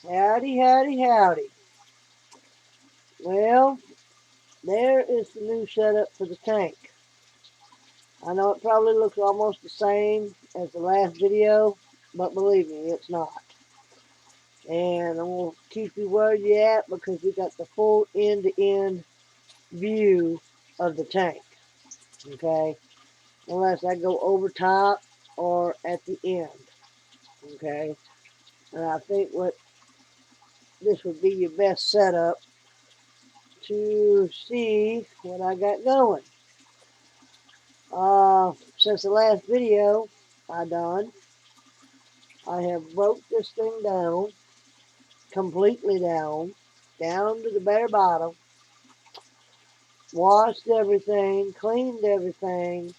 Howdy, howdy, howdy. Well, there is the new setup for the tank. I know it probably looks almost the same as the last video, but believe me, it's not. And I'm going to keep you where you at because we got the full end-to-end view of the tank. Okay? Unless I go over top or at the end. Okay? And I think what this would be your best setup to see what I got going. Since the last video I done, I have broke this thing down, completely down to the bare bottom, washed everything, cleaned everything,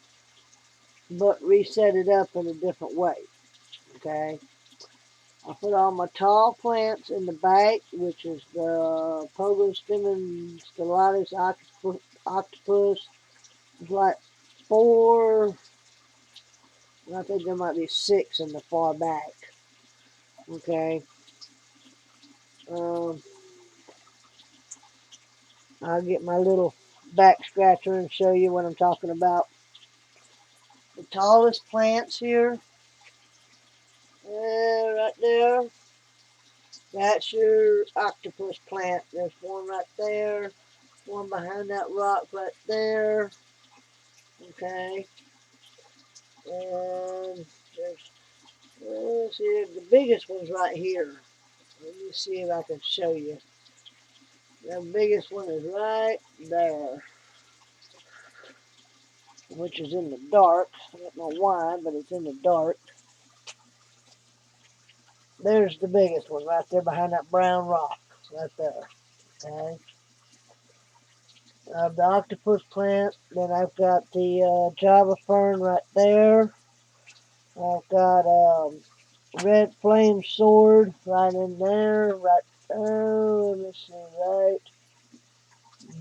but reset it up in a different way, okay? I put all my tall plants in the back, which is the pogo stemon stellatus octopus. It's like 4, I think there might be 6 in the far back, okay? Um, I'll get my little back scratcher and show you what I'm talking about. The tallest plants here, right there, that's your octopus plant. There's one right there, one behind that rock right there, okay, and there's, let's see, the biggest one's right here. Let me see if I can show you. The biggest one is right there, which is in the dark. I don't know why, but it's in the dark. There's the biggest one right there behind that brown rock. Right there. Okay. The octopus plant. Then I've got the Java fern right there. I've got red flame sword right in there. Right let me see, right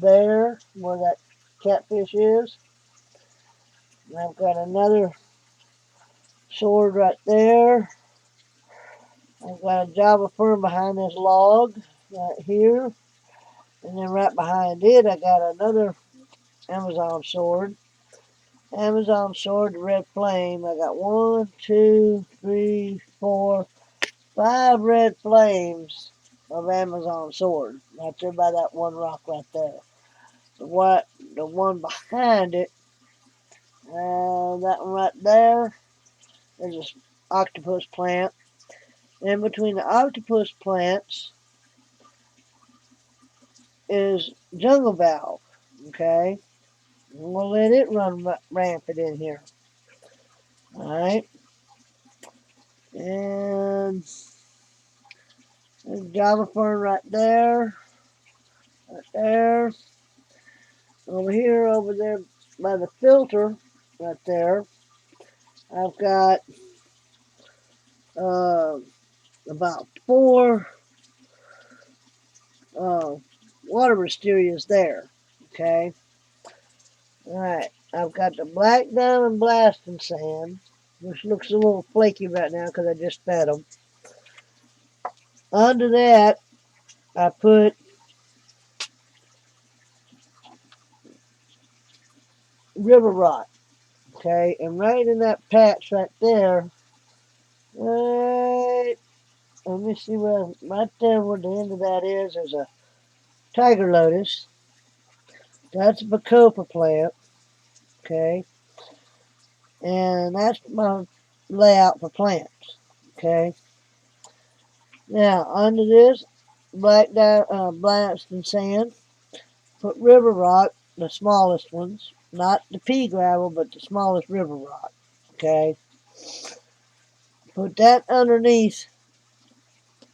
there where that catfish is. And I've got another sword right there. I've got a Java fern behind this log right here. And then right behind it, I got another Amazon sword. Amazon sword, the red flame. I got 1, 2, 3, 4, 5 red flames of Amazon sword. Right there by that one rock right there. The one behind it, that one right there, there's an octopus plant. In between the octopus plants is jungle valve. Okay, I'm gonna let it run rampant in here. All right, and there's Java fern right there, right there. Over there by the filter, right there. I've got uh, about 4 uh, water mysterias there. Okay, all right. I've got the black diamond blasting sand, which looks a little flaky right now because I just fed them. Under that, I put river rock. Okay, and right in that patch right there, right, let me see where, right there where the end of that is, there's a tiger lotus. That's a bacopa plant. Okay, and that's my layout for plants. Okay, now under this blasted sand, put river rock, the smallest ones, not the pea gravel, but the smallest river rock. Okay, put that underneath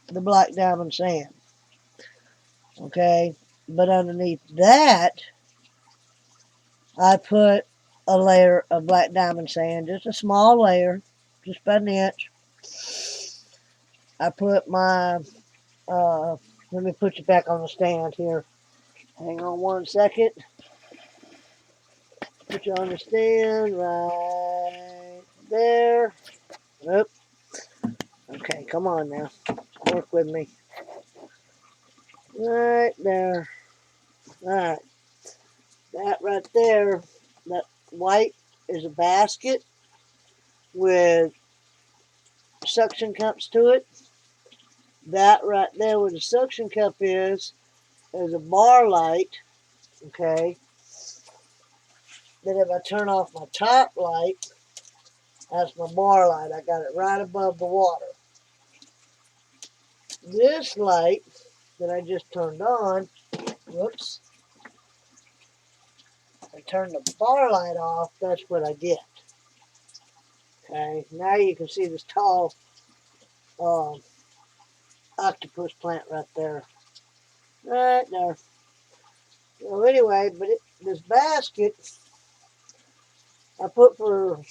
the black diamond sand. Okay, but underneath that, I put a layer of black diamond sand, just a small layer, just about an inch. I put my, let me put you back on the stand here. Hang on one second. Put you on the stand right there. Oop. Okay, come on now. Work with me. Right there. Alright. That right there, that white is a basket with suction cups to it. That right there where the suction cup is a bar light. Okay. Then if I turn off my top light, that's my bar light. I got it right above the water. This light that I just turned on, whoops, I turned the bar light off, that's what I get. Okay, now you can see this tall um, octopus plant right there. Right there. So anyway, but this basket I put for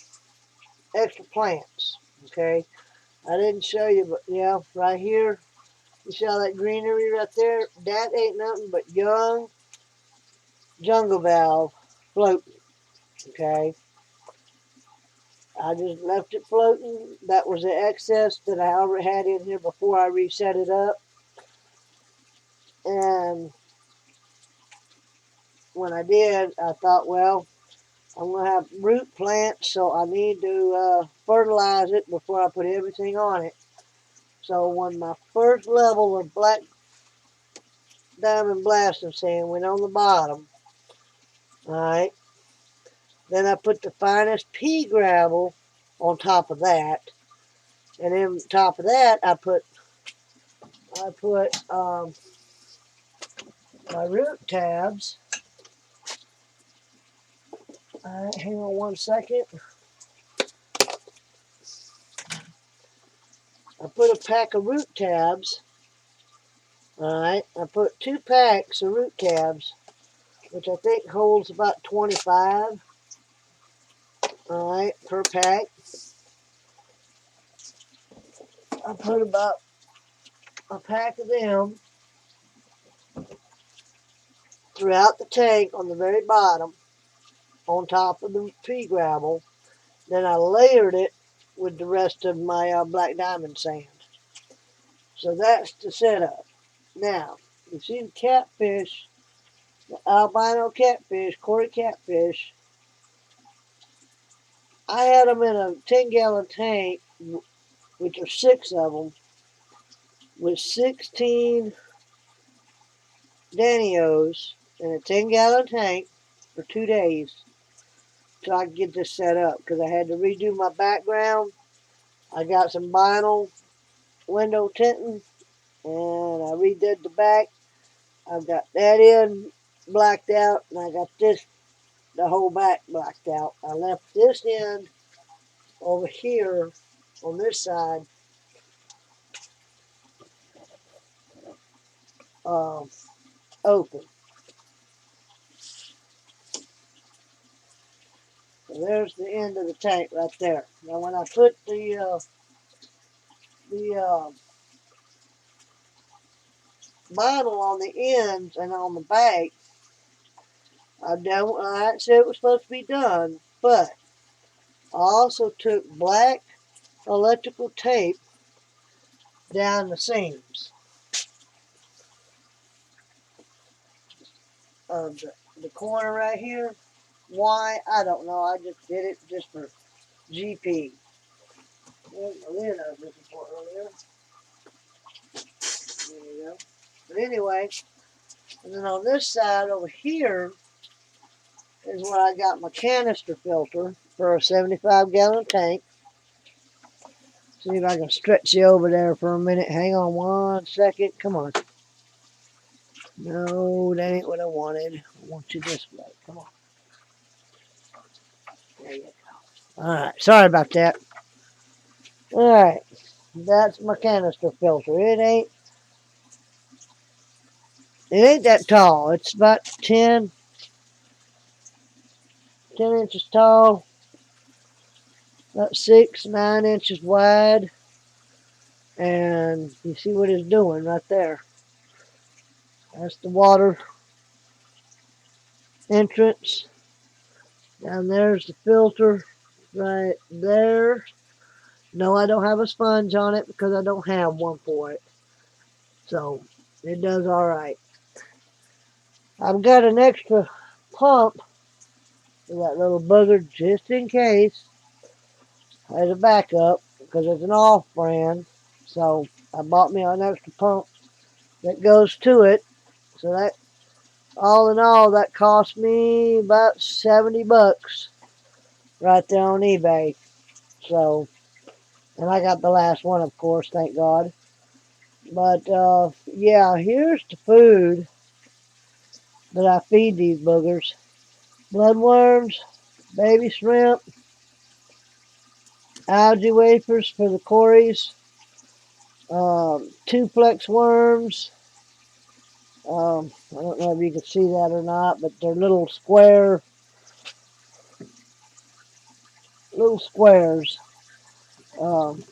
extra plants. Okay, I didn't show you, but yeah, right here, you see all that greenery right there? That ain't nothing but young jungle valve floating. Okay, I just left it floating. That was the excess that I already had in here before I reset it up. And when I did, I thought, well, I'm going to have root plants, so I need to fertilize it before I put everything on it. So when my first level of black diamond blasting sand went on the bottom, all right, then I put the finest pea gravel on top of that. And then on top of that, I put my root tabs. All right, hang on one second. I put a pack of root tabs. All right, I put 2 packs of root tabs, which I think holds about 25. All right, per pack. I put about a pack of them throughout the tank on the very bottom, on top of the pea gravel. Then I layered it with the rest of my black diamond sand. So that's the setup. Now, you see the catfish, the albino catfish, Cory catfish. I had them in a 10-gallon tank, which are 6 of them, with 16 Danios in a 10-gallon tank for 2 days till I could get this set up because I had to redo my background. I got some vinyl window tinting and I redid the back. I've got that in blacked out and I got this, the whole back blacked out. I left this end over here on this side um, open. So there's the end of the tank right there. Now when I put the vinyl on the ends and on the back, I done what I said it was supposed to be done, but I also took black electrical tape down the seams of the corner right here. Why? I don't know. I just did it just for GP. There's the lid I was looking for earlier. There you go. But anyway, and then on this side over here is where I got my canister filter for a 75-gallon tank. See if I can stretch you over there for a minute. Hang on one second. Come on. No, that ain't what I wanted. I want you this way. Come on. There you go. Alright, sorry about that. Alright, that's my canister filter. It ain't that tall. It's about 10 inches tall, about 9 inches wide. And you see what it's doing right there. That's the water entrance. Down there's the filter right there. No, I don't have a sponge on it because I don't have one for it. So It does all right. I've got an extra pump for that little bugger just in case as a backup because it's an off brand. So I bought me an extra pump that goes to it. So that all in all, that cost me about $70 right there on eBay. So, and I got the last one, of course, thank God. But yeah, here's the food that I feed these boogers: bloodworms, baby shrimp, algae wafers for the cories, two-plex worms. I don't know if you can see that or not, but they're little squares, um,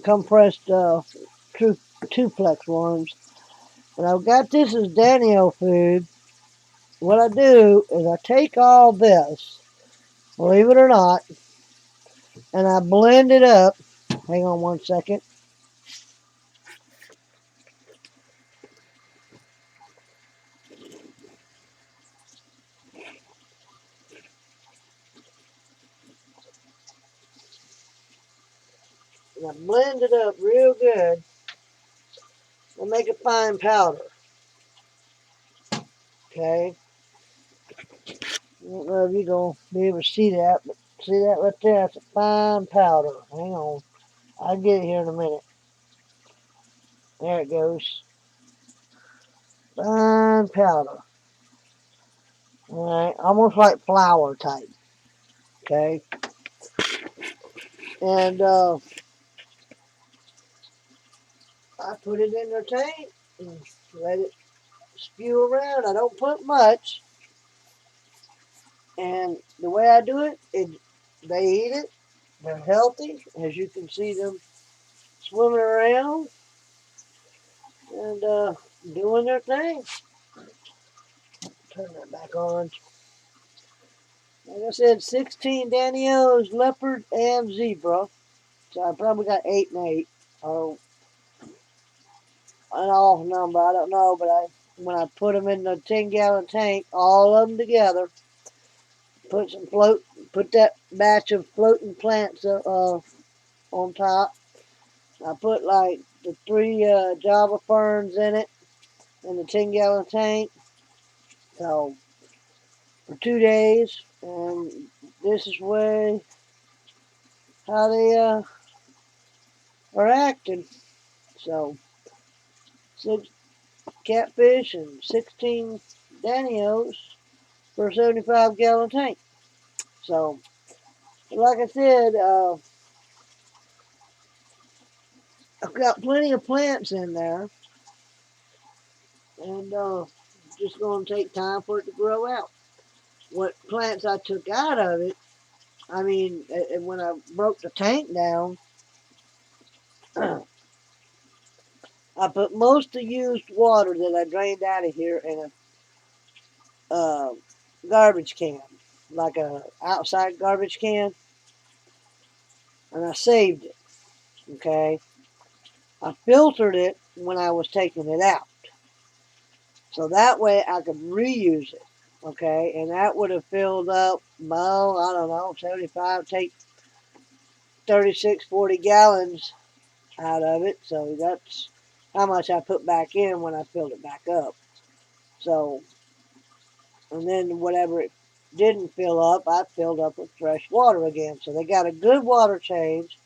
compressed two, two-plex worms. And I've got this as Daniel food. What I do is I take all this, believe it or not, and I blend it up. Hang on one second. And I blend it up real good and make a fine powder. Okay? I don't know if you're going to be able to see that, but see that right there? That's a fine powder. Hang on. I'll get it here in a minute. There it goes. Fine powder. Alright, almost like flour type. Okay? And I put it in their tank and let it spew around. I don't put much. And the way I do it, they eat it. They're healthy, as you can see them swimming around and doing their thing. Turn that back on. Like I said, 16 Daniels, leopard, and zebra. So I probably got 8 and 8. Oh, an off number, I don't know, but when I put them in the 10-gallon tank, all of them together, put that batch of floating plants on top. I put like the 3 Java ferns in it in the 10-gallon tank. So for 2 days, and this is way how they are acting. So 6 catfish and 16 Danios for a 75-gallon tank. So like I said, I've got plenty of plants in there, and just going to take time for it to grow out. What plants I took out of it, I mean, when I broke the tank down, I put most of the used water that I drained out of here in a garbage can, like a outside garbage can, and I saved it. Okay, I filtered it when I was taking it out, so that way I could reuse it. Okay, and that would have filled up, well, I don't know, 75, take 36, 40 gallons out of it. So that's how much I put back in when I filled it back up. So, and then whatever it didn't fill up, I filled up with fresh water again. So they got a good water change,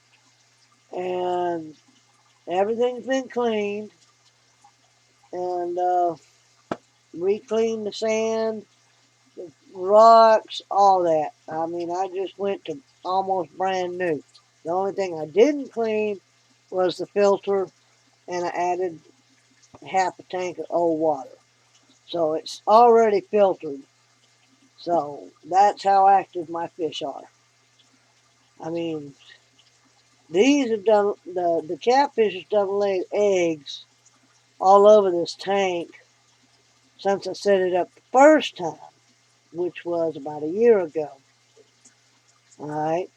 and everything's been cleaned, and re-cleaned the sand, the rocks, all that. I mean, I just went to almost brand new. The only thing I didn't clean was the filter, and I added half a tank of old water. So it's already filtered. So that's how active my fish are. I mean, these have done, the catfish have done laid eggs all over this tank since I set it up the first time, which was about a year ago. All right.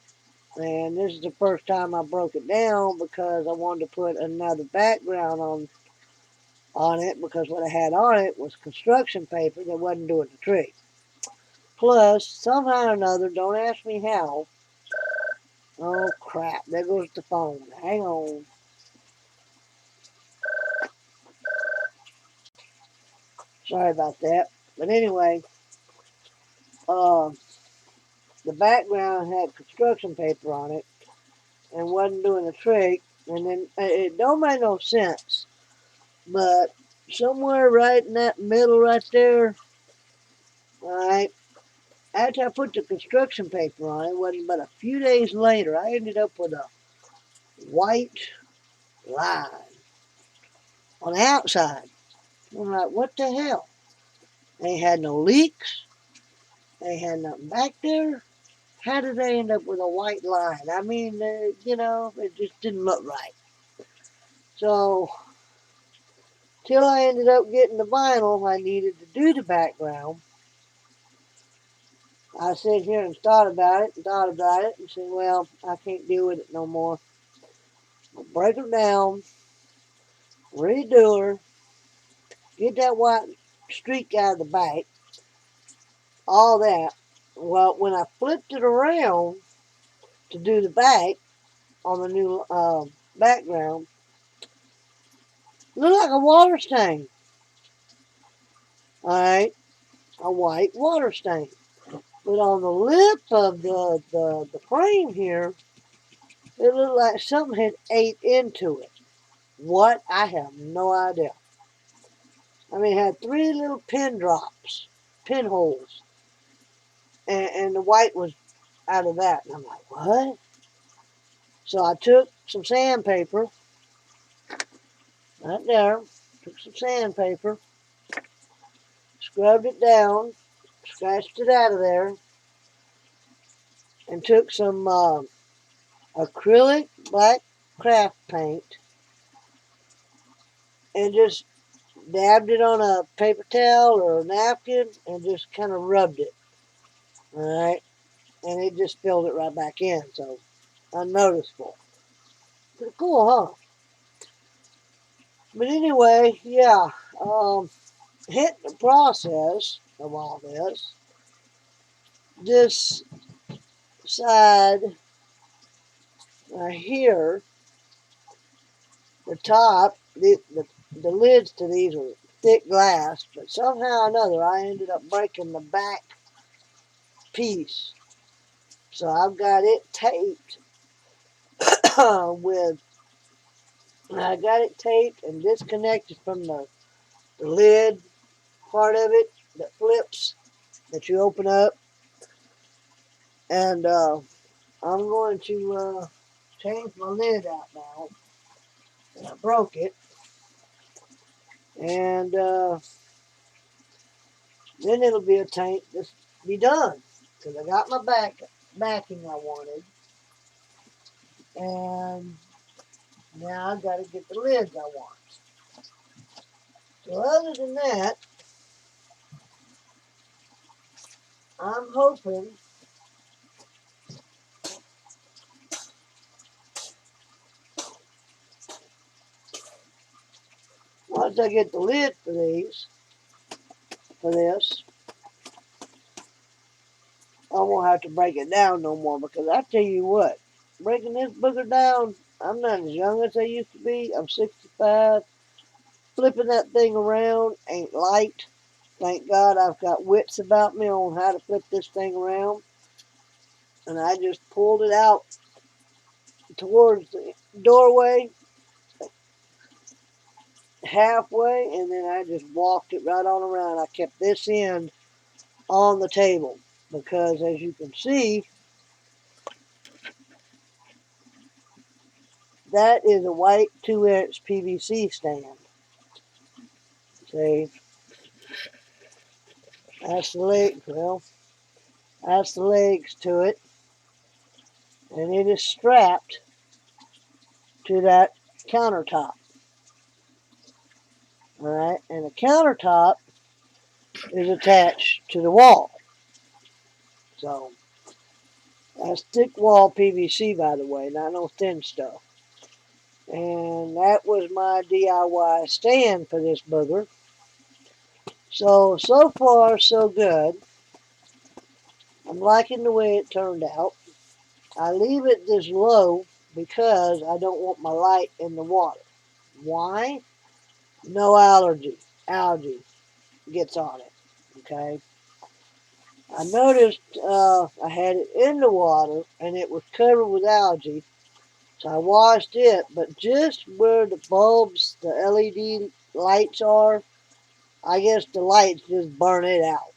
And this is the first time I broke it down because I wanted to put another background on on it because what I had on it was construction paper that wasn't doing the trick. Plus, somehow or another, don't ask me how. Oh crap, there goes the phone. Hang on. Sorry about that. But anyway, uh, the background had construction paper on it and wasn't doing the trick. And then it don't make no sense. But somewhere right in that middle right there, alright, after I put the construction paper on it, wasn't but a few days later, I ended up with a white line on the outside. I'm like, what the hell? They had no leaks. They had nothing back there. How did they end up with a white line? I mean, it just didn't look right. So, till I ended up getting the vinyl I needed to do the background, I sat here and thought about it and said, well, I can't deal with it no more. I'll break her down, redo her, get that white streak out of the back, all that. Well, when I flipped it around to do the back on the new background, it looked like a water stain. All right, a white water stain. But on the lip of the frame here, it looked like something had ate into it. What? I have no idea. I mean, it had three little pin drops, pinholes, and the white was out of that. And I'm like, what? So I took some sandpaper, right there, took some sandpaper, scrubbed it down, scratched it out of there, and took some acrylic black craft paint and just dabbed it on a paper towel or a napkin and just kind of rubbed it. All right. And it just filled it right back in. So unnoticeable. Pretty cool, huh? But anyway, yeah. Hit the process of all this side right here, the top, the lids to these are thick glass, but somehow or another I ended up breaking the back piece. So I've got it taped with, I got it taped and disconnected from the lid part of it that flips, that you open up. And I'm going to change my lid out now. And I broke it. And then it'll be a tank just be done. Because I got my backing I wanted. And now I got to get the lids I want. So other than that, I'm hoping once I get the lid for this, I won't have to break it down no more. Because I tell you what, breaking this booger down, I'm not as young as I used to be. I'm 65. Flipping that thing around ain't light. Thank God I've got wits about me on how to flip this thing around. And I just pulled it out towards the doorway halfway, and then I just walked it right on around. I kept this end on the table because, as you can see, that is a white 2-inch PVC stand. See, that's the leg. Well, that's the legs to it, and it is strapped to that countertop. All right, and the countertop is attached to the wall. So that's thick wall PVC, by the way, not no thin stuff. And that was my DIY stand for this booger. So far, so good. I'm liking the way it turned out. I leave it this low because I don't want my light in the water. Why? No algae gets on it. Okay. I noticed I had it in the water and it was covered with algae, so I washed it. But just where the bulbs, the LED lights are, I guess the lights just burn it out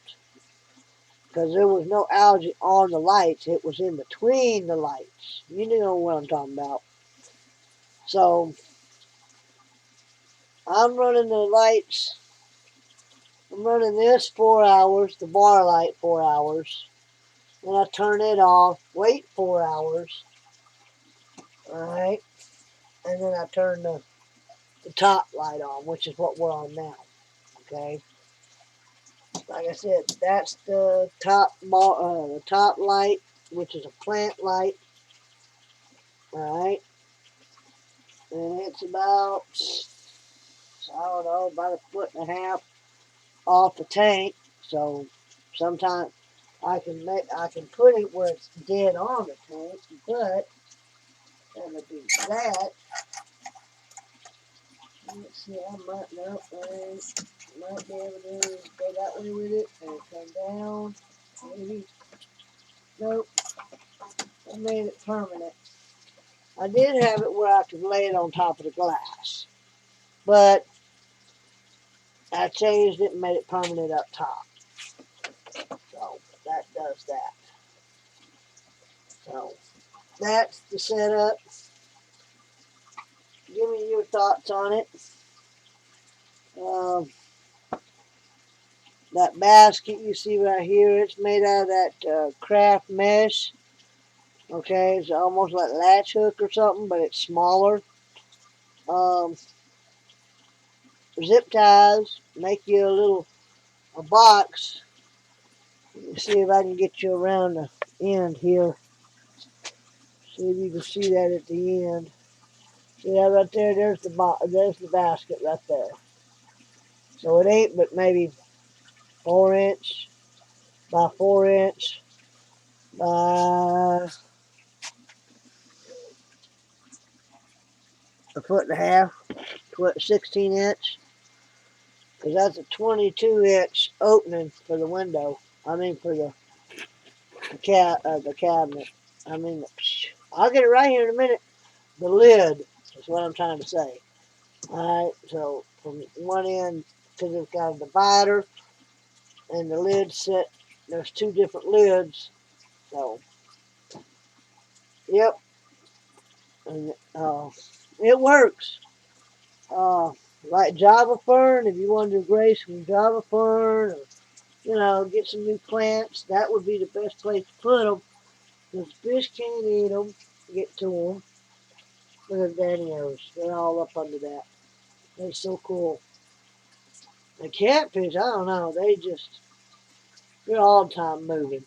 because there was no algae on the lights. It was in between the lights. You know what I'm talking about. So I'm running the lights. I'm running this 4 hours, the bar light 4 hours. Then I turn it off, wait 4 hours, all right, and then I turn the top light on, which is what we're on now. Okay, like I said, that's the top light, which is a plant light. All right, and it's about, I don't know, about 1.5 feet off the tank. So sometimes I can put it where it's dead on the tank, but that would be that. Let's see, I might not might be able to go that way with it and come down. Maybe. Nope. I made it permanent. I did have it where I could lay it on top of the glass, but I changed it and made it permanent up top. So that does that. So that's the setup. Give me your thoughts on it. Um, that basket you see right here, it's made out of that craft mesh. Okay, it's almost like latch hook or something, but it's smaller. Um, Zip ties make you a box. See if I can get you around the end here. See if you can see that at the end. See that right there? There's the basket right there. So it ain't but maybe 4 inch by 4 inch by a foot and a half, 16 inch. Because that's a 22 inch opening for the window. I mean for the cabinet. I mean, I'll get it right here in a minute. The lid is what I'm trying to say. All right, so from one end, because it's got a divider and the lid set, there's two different lids. So, yep, and it works. Uh, like Java fern, if you wanted to grow some Java fern, or get some new plants, that would be the best place to put them. Because fish can't eat them, get to them. Look at Danios, they're all up under that. They're so cool. The catfish, I don't know, they're all the time moving.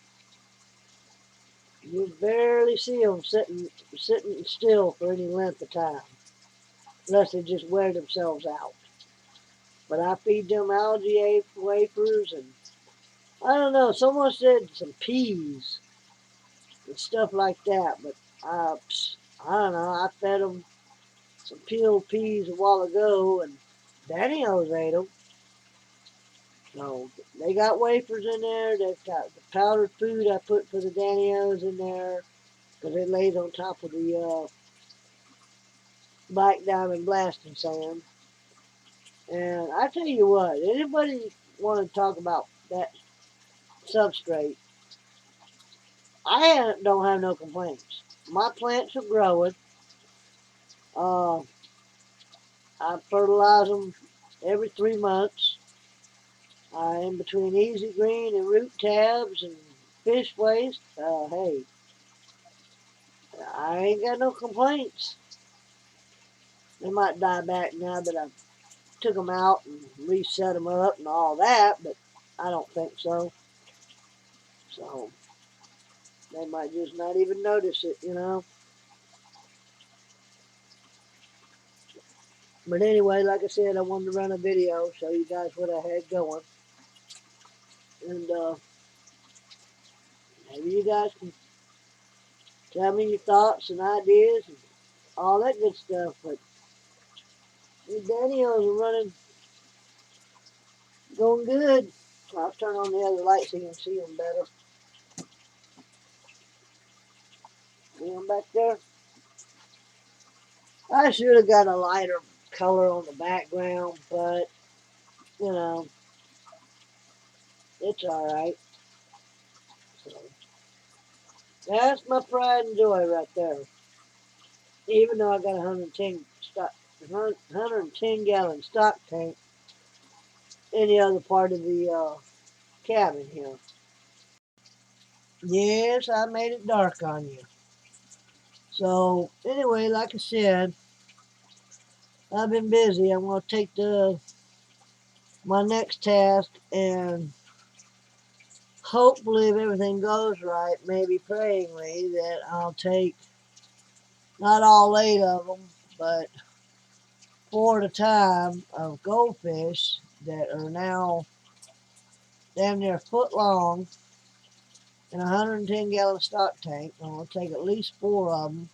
You barely see them sitting still for any length of time, unless they just wear themselves out. But I feed them algae wafers, and I don't know. Someone said some peas and stuff like that, but I don't know. I fed them some peeled peas a while ago, and Daniels ate them. So they got wafers in there. They've got the powdered food I put for the Daniels in there because it lays on top of the black diamond blasting sand. And I tell you what, anybody want to talk about that substrate, don't have no complaints. My plants are growing. Uh, I fertilize them every 3 months. In between easy green and root tabs and fish waste, hey, I ain't got no complaints. They might die back now that I've took them out and reset them up and all that, but I don't think so. So they might just not even notice it. But anyway, like I said, I wanted to run a video, show you guys what I had going. And maybe you guys can tell me your thoughts and ideas and all that good stuff. But these Daniels are running, going good. I'll turn on the other light so you can see them better. See them back there? I should have got a lighter color on the background, but, you know, it's alright. So, that's my pride and joy right there. Even though I got 110 gallon stock tank in the other part of the cabin here. Yes, I made it dark on you. So anyway, like I said, I've been busy. I'm going to take my next task, and hopefully if everything goes right, maybe prayingly, that I'll take not all 8 of them, but 4 at a time of goldfish that are now damn near a foot long in a 110 gallon stock tank. I'm going to take at least 4 of them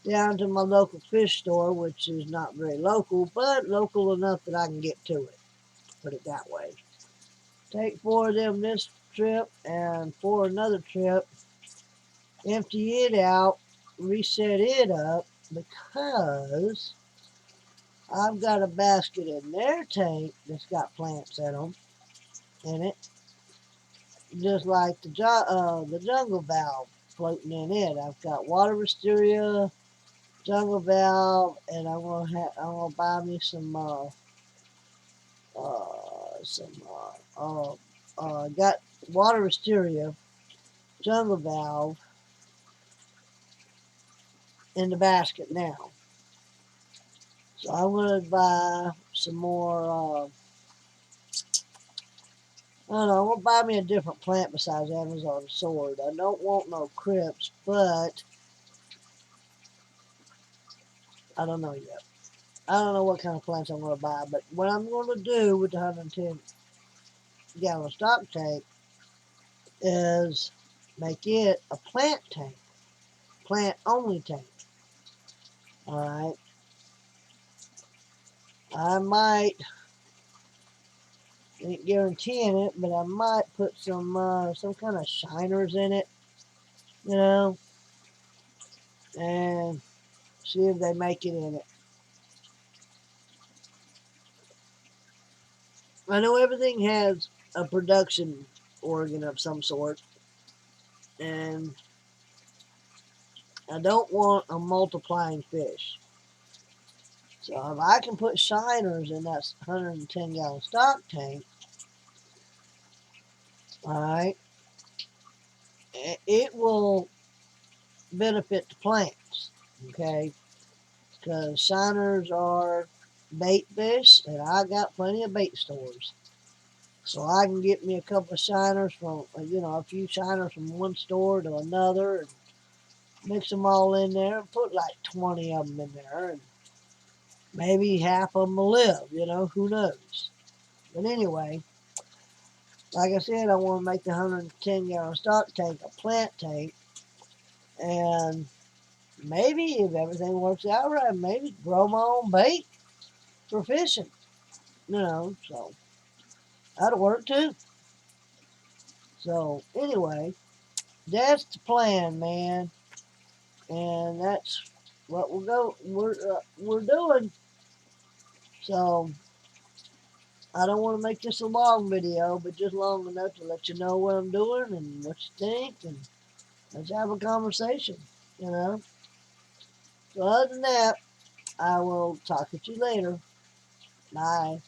down to my local fish store, which is not very local, but local enough that I can get to it. Put it that way. Take 4 of them this trip and 4 another trip. Empty it out, reset it up, because I've got a basket in their tank that's got plants in it, just like the jungle valve floating in it. I've got water wisteria, jungle valve, and I'm gonna buy me some got water wisteria, jungle valve in the basket now. So I'm gonna buy some more. I don't know. I'm gonna buy me a different plant besides Amazon sword. I don't want no crypts, but I don't know yet. I don't know what kind of plants I'm gonna buy, but what I'm gonna do with the 110 gallon stock tank is make it a plant tank, plant only tank. All right. I might, ain't guaranteeing it, but I might put some kind of shiners in it, you know, and see if they make it in it. I know everything has a production organ of some sort, and I don't want a multiplying fish. So if I can put shiners in that 110 gallon stock tank, all right, it will benefit the plants, okay? Because shiners are bait fish, and I got plenty of bait stores. So I can get me a couple of shiners from, a few shiners from one store to another, and mix them all in there and put like 20 of them in there, and maybe half of them will live, who knows. But anyway, like I said, I want to make the 110 gallon stock tank a plant tank, and maybe if everything works out right, maybe grow my own bait for fishing, so that'll work too. So anyway, that's the plan, man, and that's what we're doing. So I don't want to make this a long video, but just long enough to let you know what I'm doing and what you think, and let's have a conversation. So other than that, I will talk to you later. Bye.